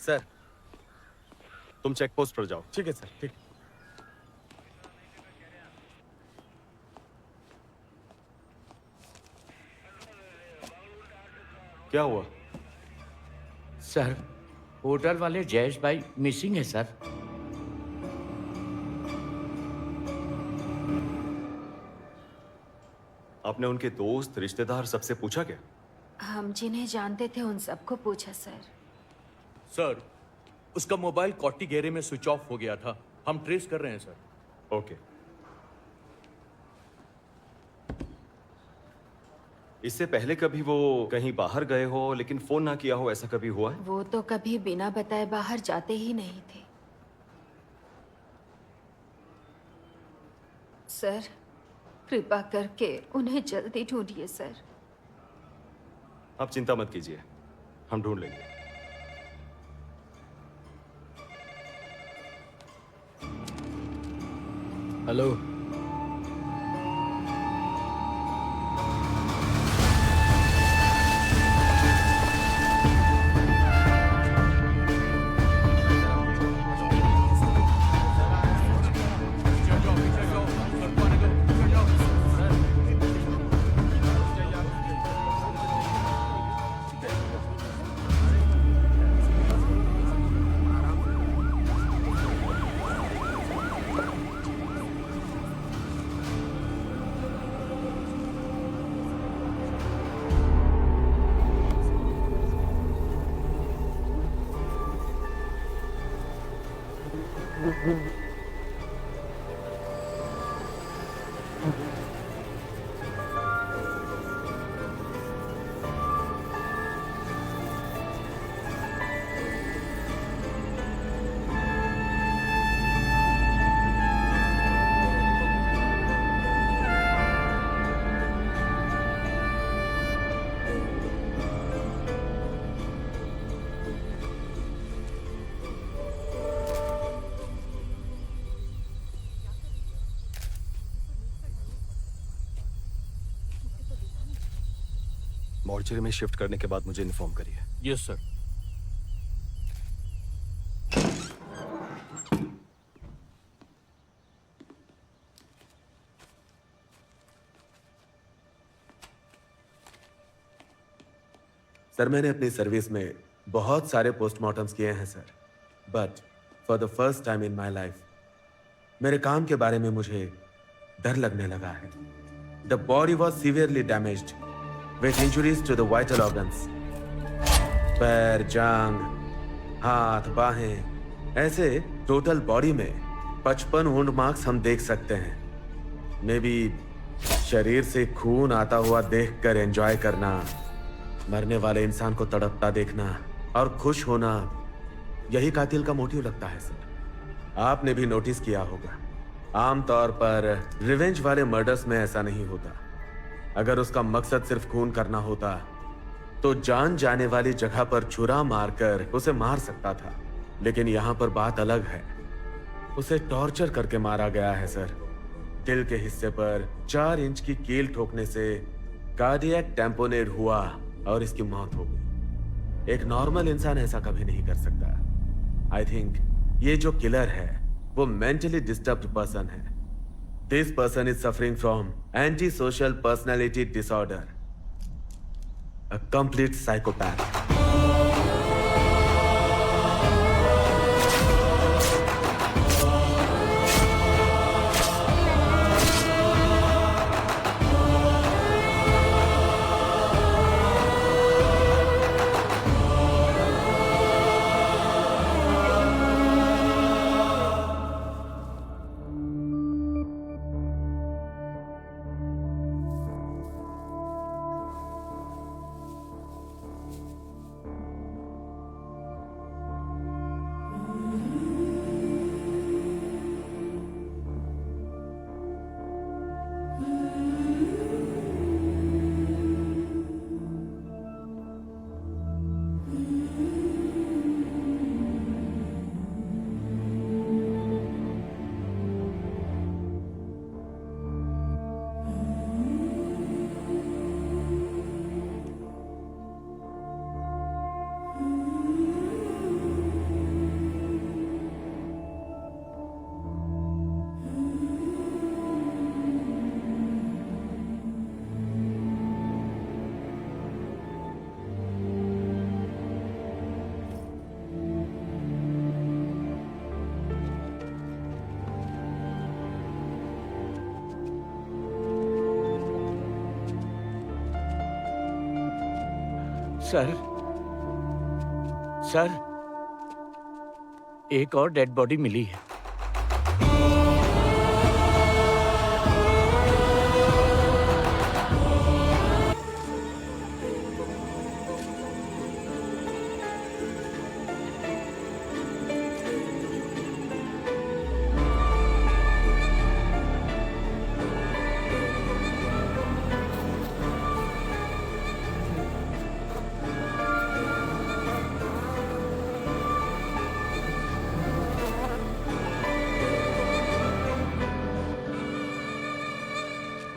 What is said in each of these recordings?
Sir. तुम check post पर जाओ। ठीक है सर, ठीक। क्या हुआ? सर, होटल वाले जयेश भाई मिसिंग है सर। आपने उनके दोस्त, रिश्तेदार सबसे पूछा क्या? हम जिन्हें जानते थे उन सबको पूछा सर। सर, उसका मोबाइल कॉटीगेरे में स्विच ऑफ हो गया था। हम ट्रेस कर रहे हैं सर। ओके। इससे पहले कभी वो कहीं बाहर गए हो लेकिन फोन ना किया हो, ऐसा कभी हुआ है? वो तो कभी बिना बताए बाहर जाते ही नहीं थे। सर, कृपा करके उन्हें जल्दी ढूंढिए सर। आप चिंता मत कीजिए, हम ढूंढ लेंगे। हेलो। मॉर्चरी में शिफ्ट करने के बाद मुझे इन्फॉर्म करिए। Yes sir. सर, मैंने अपनी सर्विस में बहुत सारे पोस्टमार्टम्स किए हैं sir, but for the first time in my life मेरे काम के बारे में मुझे डर लगने लगा है। The body was severely damaged with injuries to the vital organs. पैर, जांग, हाथ, बाहें, ऐसे टोटल बॉडी में 55 वुंड मार्क्स हम देख सकते हैं। मे बी शरीर से खून आता हुआ देखकर एंजॉय करना, मरने वाले इंसान को तड़पता देखना और खुश होना, यही कातिल का मोटिव लगता है सर। आपने भी नोटिस किया होगा, आमतौर पर रिवेंज वाले मर्डर्स में ऐसा नहीं होता। अगर उसका मकसद सिर्फ खून करना होता तो जान जाने वाली जगह पर छुरा मारकर उसे मार सकता था, लेकिन यहां पर बात अलग है। उसे टॉर्चर करके मारा गया है सर। दिल के हिस्से पर 4 इंच की कील ठोकने से कार्डियक टैम्पोनेट हुआ और इसकी मौत हो गई। एक नॉर्मल इंसान ऐसा कभी नहीं कर सकता। आई थिंक ये जो किलर है वो मेंटली डिस्टर्ब्ड पर्सन है। This person is suffering from anti social personality disorder, a complete psychopath. Sir, sir, एक और डेड बॉडी मिली है।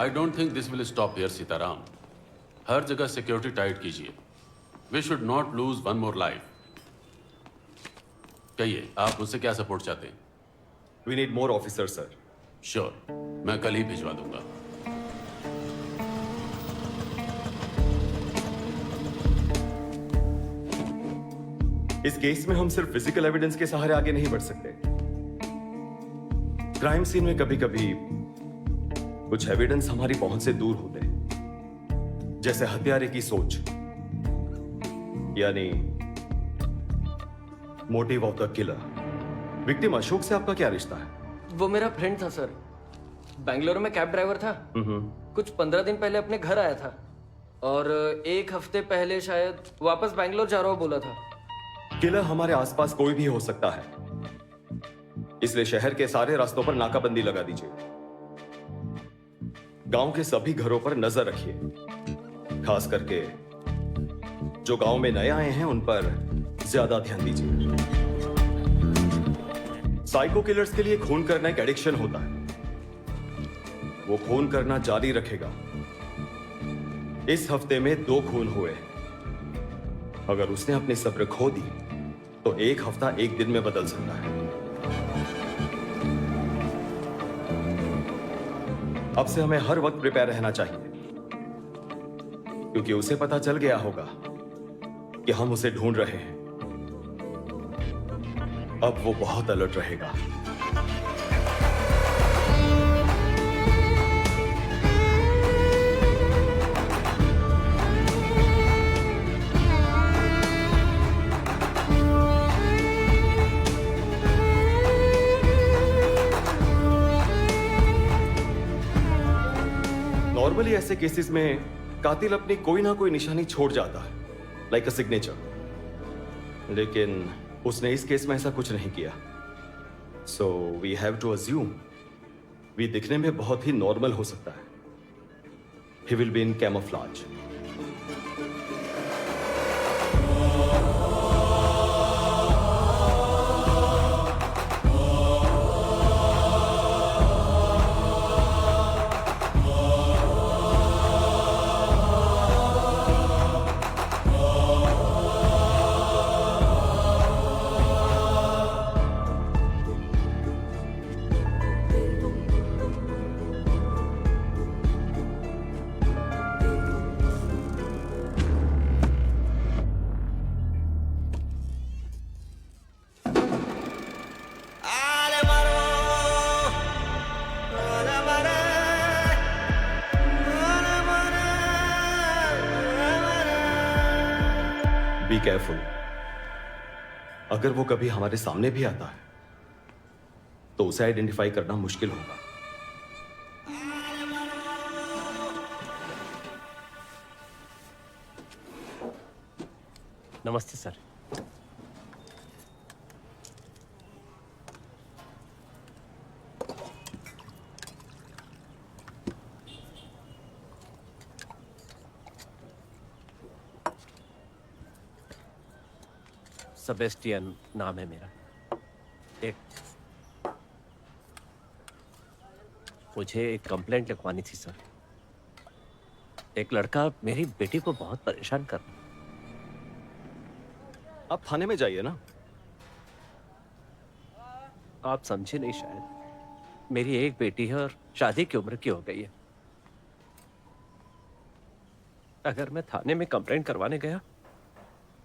I don't think this will stop here Sitaram. हर जगह सिक्योरिटी टाइट कीजिए। We should not lose one more life. कहिए, आप मुझसे क्या सपोर्ट चाहते हैं? We need more officer sir. Sure, मैं कल ही भिजवा दूंगा। इस केस में हम सिर्फ फिजिकल एविडेंस के सहारे आगे नहीं बढ़ सकते। क्राइम सीन में कभी कभी कुछ एविडेंस हमारी पहुंच से दूर होते हैं, जैसे हत्यारे की सोच, यानी motive of the killer. Victim Ashok से आपका क्या रिश्ता है? वो मेरा फ्रेंड था सर। बेंगलुरु में कैब ड्राइवर था। कुछ 15 दिन पहले अपने घर आया था और 1 हफ्ते पहले शायद वापस बैंगलोर जा रहा हूँ बोला था। किलर हमारे आसपास कोई भी हो सकता है, इसलिए शहर के सारे रास्तों पर नाकाबंदी लगा दीजिए। गांव के सभी घरों पर नजर रखिए, खास करके जो गांव में नए आए हैं उन पर ज्यादा ध्यान दीजिए। साइको किलर्स के लिए खून करना एक एडिक्शन होता है। वो खून करना जारी रखेगा। इस हफ्ते में 2 खून हुए। अगर उसने अपनी सब्र खो दी तो 1 हफ्ता 1 दिन में बदल सकता है। अब से हमें हर वक्त प्रिपेयर रहना चाहिए, क्योंकि उसे पता चल गया होगा कि हम उसे ढूंढ रहे हैं। अब वो बहुत अलर्ट रहेगा। नॉर्मली ऐसे केसेस में कातिल अपनी कोई ना कोई निशानी छोड़ जाता है, लाइक अ सिग्नेचर, लेकिन उसने इस केस में ऐसा कुछ नहीं किया। So we have to assume we दिखने में बहुत ही नॉर्मल हो सकता है। He will be in camouflage. Be careful. अगर वो कभी हमारे सामने भी आता है तो उसे आइडेंटिफाई करना मुश्किल होगा। नमस्ते सर। सेबेस्टियन नाम है मेरा। मुझे एक कंप्लेंट लिखवानी थी सर। एक लड़का मेरी बेटी को बहुत परेशान कर रहा है। आप थाने में जाइए ना। आप समझे नहीं शायद। मेरी एक बेटी है और शादी की उम्र की हो गई है। अगर मैं थाने में कंप्लेंट करवाने गया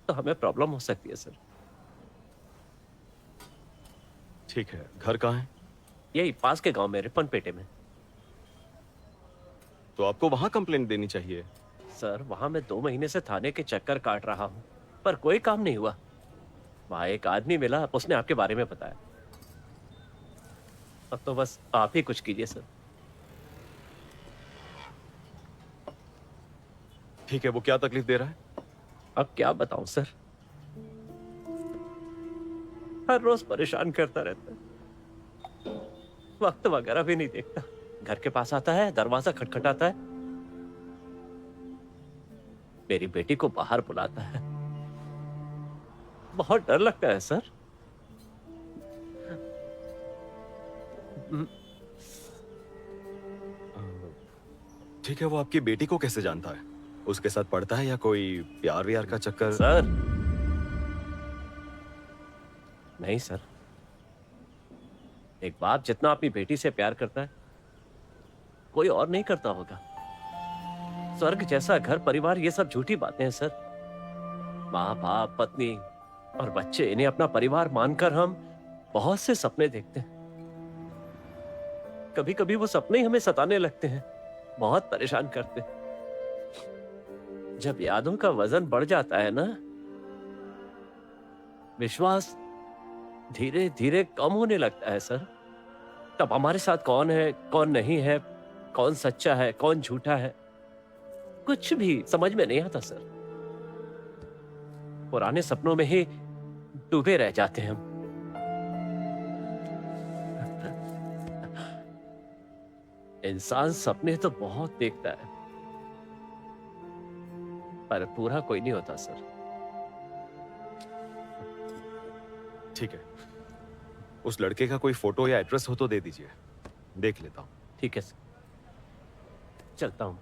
तो हमें प्रॉब्लम हो सकती है सर। ठीक है, घर कहाँ है? यही पास के गांव में, रिपनपेटे में। तो आपको वहां कंप्लेंट देनी चाहिए। सर वहां मैं 2 महीने से थाने के चक्कर काट रहा हूँ, पर कोई काम नहीं हुआ। वहां एक आदमी मिला, उसने आपके बारे में बताया। अब तो बस आप ही कुछ कीजिए सर। ठीक है, वो क्या तकलीफ दे रहा है? अब क्या बताऊं सर, हर रोज परेशान करता रहता है, वक्त वगैरह भी नहीं देखता। घर के पास आता है, दरवाजा खटखटाता है, मेरी बेटी को बाहर बुलाता है। बहुत डर लगता है सर। ठीक है, वो आपकी बेटी को कैसे जानता है? उसके साथ पढ़ता है या कोई प्यार व्यार का चक्कर? सर नहीं सर, एक बाप जितना अपनी बेटी से प्यार करता है कोई और नहीं करता होगा। स्वर्ग जैसा घर परिवार, ये सब झूठी बातें हैं सर। माँ बाप, पत्नी और बच्चे, इन्हें अपना परिवार मानकर हम बहुत से सपने देखते हैं। कभी कभी वो सपने ही हमें सताने लगते हैं, बहुत परेशान करते हैं। जब यादों का वजन बढ़ जाता है ना, विश्वास धीरे धीरे कम होने लगता है सर। तब हमारे साथ कौन है, कौन नहीं है, कौन सच्चा है, कौन झूठा है, कुछ भी समझ में नहीं आता सर। पुराने सपनों में ही डूबे रह जाते हैं हम। इंसान सपने तो बहुत देखता है, पर पूरा कोई नहीं होता सर। ठीक है, उस लड़के का कोई फोटो या एड्रेस हो तो दे दीजिए, देख लेता हूं। ठीक है सर, चलता हूं।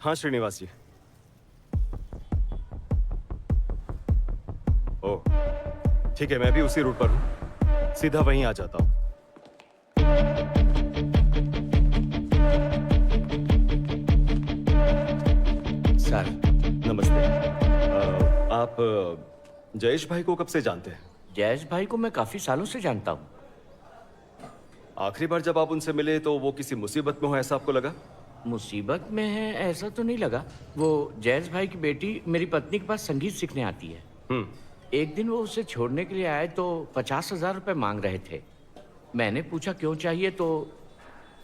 हाँ श्रीनिवास जी। ओह ठीक है, मैं भी उसी रूट पर हूँ, सीधा वहीं आ जाता हूँ। सर नमस्ते। आप जयेश भाई को कब से जानते हैं? जयेश भाई को मैं काफी सालों से जानता हूँ। आखिरी बार जब आप उनसे मिले तो वो किसी मुसीबत में हो, ऐसा आपको लगा? मुसीबत में है ऐसा तो नहीं लगा। वो जयेश भाई की बेटी मेरी पत्नी के पास संगीत सीखने आती है। एक दिन वो उसे छोड़ने के लिए आए तो 50,000 रुपये मांग रहे थे। मैंने पूछा क्यों चाहिए, तो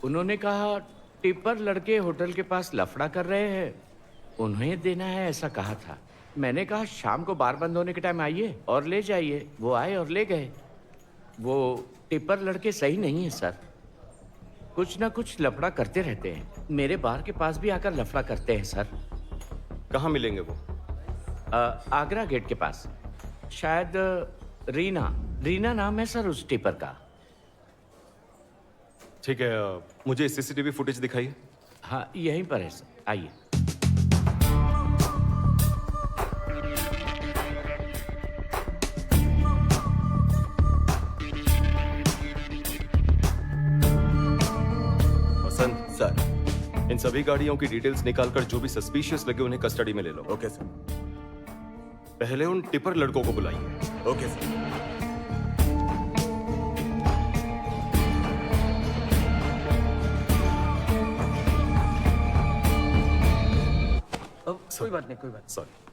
उन्होंने कहा टिपर लड़के होटल के पास लफड़ा कर रहे हैं, उन्हें देना है, ऐसा कहा था। मैंने कहा शाम को बार बंद होने के टाइम आइए और ले जाइए। वो आए और ले गए। वो टिपर लड़के सही नहीं है सर, कुछ ना कुछ लफड़ा करते रहते हैं। मेरे बार के पास भी आकर लफड़ा करते हैं सर। कहाँ मिलेंगे वो? आगरा गेट के पास, शायद रीना नाम है सर उस टिपर का। ठीक है, मुझे सीसीटीवी फुटेज दिखाइए। हाँ यहीं पर है सर, आइए। वसंत, सर। इन सभी गाड़ियों की डिटेल्स निकालकर जो भी सस्पिशियस लगे उन्हें कस्टडी में ले लो। Okay sir. पहले उन टिपर लड़कों को बुलाइए। Okay sir. कोई बात नहीं, कोई बात सॉरी।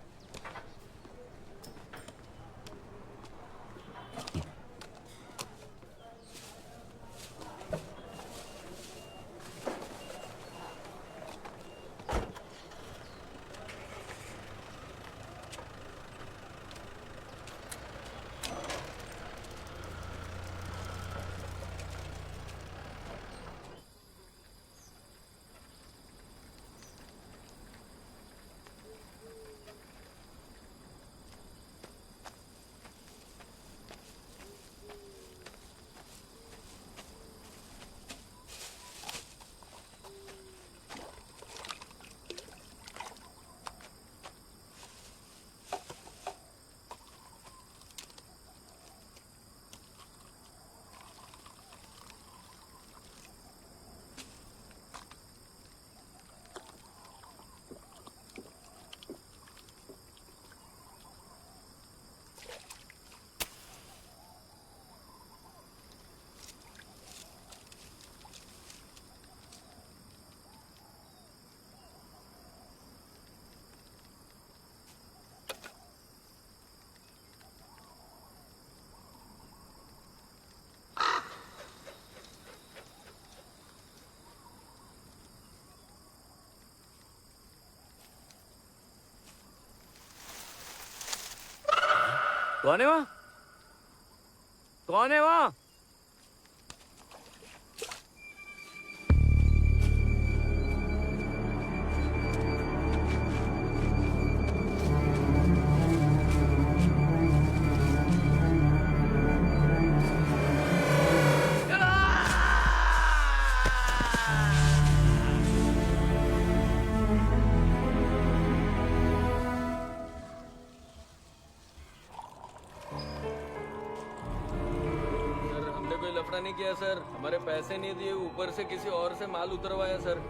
कौन है वहाँ? कौन है वहाँ? सर हमने कोई लफड़ा नहीं किया सर, हमारे पैसे नहीं दिए, ऊपर से किसी और से माल उतरवाया सर।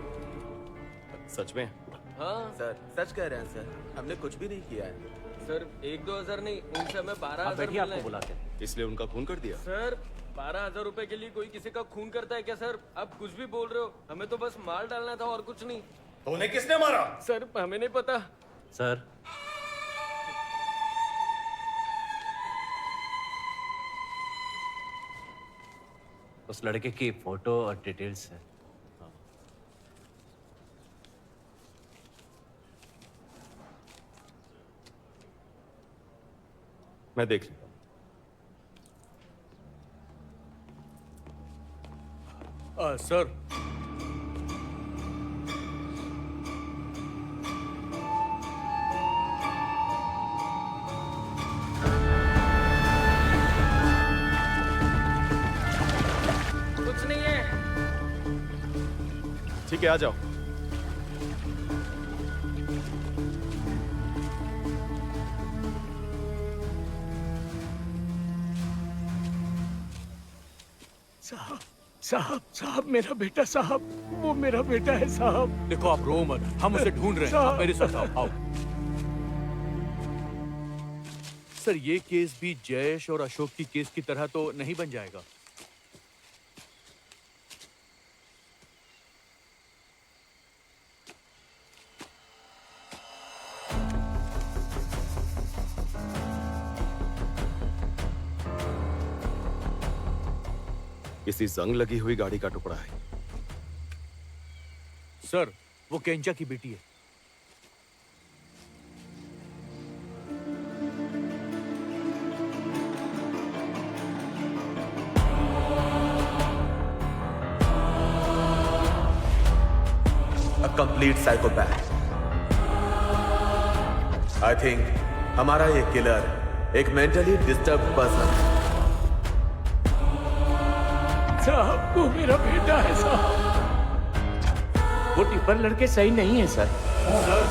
सच में? हाँ सर सच कह रहे हैं सर, हमने कुछ भी नहीं किया है। सर 1-2 हजार नहीं, उनसे हमें 12,000 आप बैठिए, मिलना आपको है। बुलाते हैं। इसलिए उनका खून कर दिया? सर 12,000 रुपए के लिए कोई किसी का खून करता है क्या सर? आप कुछ भी बोल रहे हो, हमें तो बस माल डालना था और कुछ नहीं। तो उन्हें किसने मारा? सर हमें नहीं पता। सर उस लड़के की फोटो और डिटेल्स है। मैं देख लेता हूँ। सर कुछ नहीं है। ठीक है, आ जाओ। साहब साहब साहब, मेरा बेटा साहब, वो मेरा बेटा है साहब। देखो, आप रो मत, हम उसे ढूंढ रहे हैं। आप मेरे साथ आओ। सर ये केस भी जयेश और अशोक की केस की तरह तो नहीं बन जाएगा। किसी जंग लगी हुई गाड़ी का टुकड़ा है। सर वो केंचा की बेटी है। A complete psychopath. I think हमारा ये किलर एक मेंटली डिस्टर्ब पर्सन है। साहब वो मेरा बेटा है साहब। वो टिप्पर लड़के सही नहीं है सर। सर